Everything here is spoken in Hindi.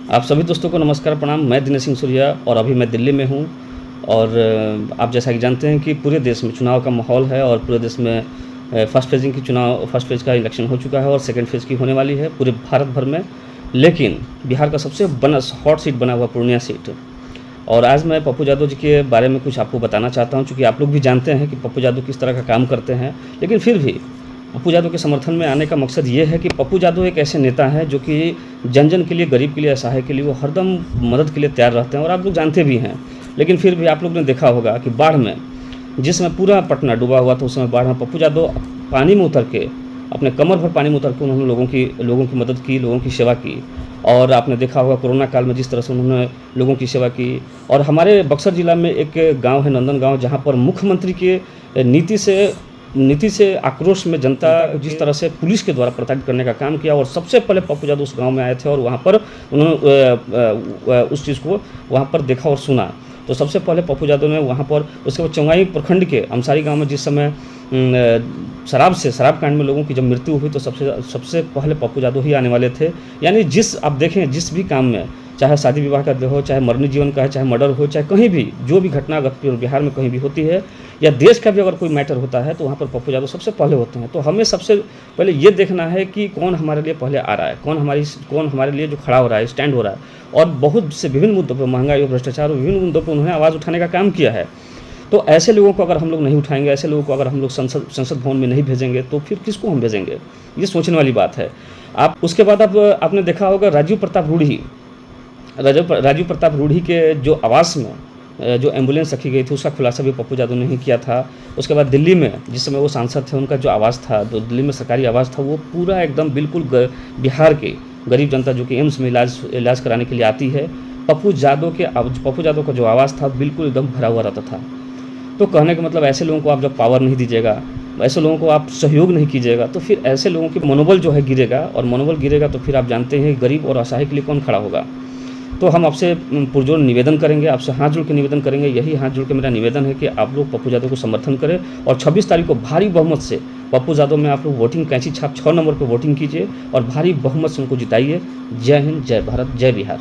आप सभी दोस्तों को नमस्कार प्रणाम। मैं दिनेश सिंह सूर्या और अभी मैं दिल्ली में हूँ। और आप जैसा कि जानते हैं कि पूरे देश में चुनाव का माहौल है और पूरे देश में फर्स्ट फेज़ का इलेक्शन हो चुका है और सेकंड फेज़ की होने वाली है पूरे भारत भर में। लेकिन बिहार का सबसे हॉट सीट बना हुआ पूर्णिया सीट। और आज मैं पप्पू यादव जी के बारे में कुछ आपको बताना चाहता हूँ, चूँकि आप लोग भी जानते हैं कि पप्पू यादव किस तरह का काम करते हैं। लेकिन फिर भी पप्पू यादव के समर्थन में आने का मकसद ये है कि पप्पू यादव एक ऐसे नेता हैं जो कि जन जन के लिए, गरीब के लिए, असहाय के लिए वो हरदम मदद के लिए तैयार रहते हैं और आप लोग जानते भी हैं। लेकिन फिर भी आप लोग ने देखा होगा कि बाढ़ में, जिसमें पूरा पटना डूबा हुआ था, उस समय बाढ़ में पप्पू यादव पानी में उतर के, अपने कमर भर पानी में उतर के उन्होंने लोगों की मदद की, लोगों की सेवा की। और आपने देखा होगा कोरोना काल में जिस तरह से उन्होंने लोगों की सेवा की। और हमारे बक्सर ज़िला में एक गांव है नंदन गांव, जहां पर मुख्यमंत्री के नीति से आक्रोश में जनता जिस तरह से पुलिस के द्वारा प्रताड़ित करने का काम किया, और सबसे पहले पप्पू यादव उस गांव में आए थे और वहां पर उन्होंने उस चीज़ को वहां पर देखा और सुना। तो सबसे पहले पप्पू यादव ने वहाँ पर, उसके बाद चौंगाई प्रखंड के अमसारी गांव में जिस समय शराब कांड में लोगों की जब मृत्यु हुई, तो सबसे पहले पप्पू यादव ही आने वाले थे। यानी आप देखें, जिस भी काम में, चाहे शादी विवाह का हो, चाहे मरनी जीवन का है, चाहे मर्डर हो, चाहे कहीं भी जो भी घटना अगर बिहार में कहीं भी होती है, या देश का भी अगर कोई मैटर होता है, तो वहाँ पर पप्पू यादव सबसे पहले होते हैं। तो हमें सबसे पहले ये देखना है कि कौन हमारे लिए पहले आ रहा है, कौन हमारे लिए जो खड़ा हो रहा है, स्टैंड हो रहा है। और बहुत से विभिन्न मुद्दों पर, महंगाई और भ्रष्टाचार और विभिन्न मुद्दों पर उन्होंने आवाज़ उठाने का काम किया है। तो ऐसे लोगों को अगर हम लोग नहीं उठाएंगे, ऐसे लोगों को अगर हम लोग संसद भवन में नहीं भेजेंगे, तो फिर किसको हम भेजेंगे? ये सोचने वाली बात है। उसके बाद आपने देखा होगा राजीव प्रताप रूढ़ी के जो आवास में जो एम्बुलेंस रखी गई थी, उसका खुलासा भी पप्पू यादव ने ही किया था। उसके बाद दिल्ली में जिस समय वो सांसद थे, उनका जो आवास था, तो दिल्ली में सरकारी आवास था, वो पूरा एकदम बिल्कुल बिहार के गरीब जनता जो कि एम्स में इलाज कराने के लिए आती है, पप्पू यादव का जो आवास था बिल्कुल एकदम भरा हुआ रहता था। तो कहने का मतलब, ऐसे लोगों को आप जब पावर नहीं दीजिएगा, ऐसे लोगों को आप सहयोग नहीं कीजिएगा, तो फिर ऐसे लोगों की मनोबल जो है गिरेगा, और मनोबल गिरेगा तो फिर आप जानते हैं गरीब और असहाय के लिए कौन खड़ा होगा। तो हम आपसे पुरजोर निवेदन करेंगे, आपसे हाथ जोड़ के निवेदन करेंगे, यही हाथ जोड़ के मेरा निवेदन है कि आप लोग पप्पू यादव को समर्थन करें और 26 तारीख को भारी बहुमत से पप्पू यादव में आप लोग वोटिंग कैंची छाप 6 नंबर पर वोटिंग कीजिए और भारी बहुमत से उनको जिताइए। जय हिंद, जय भारत, जय बिहार।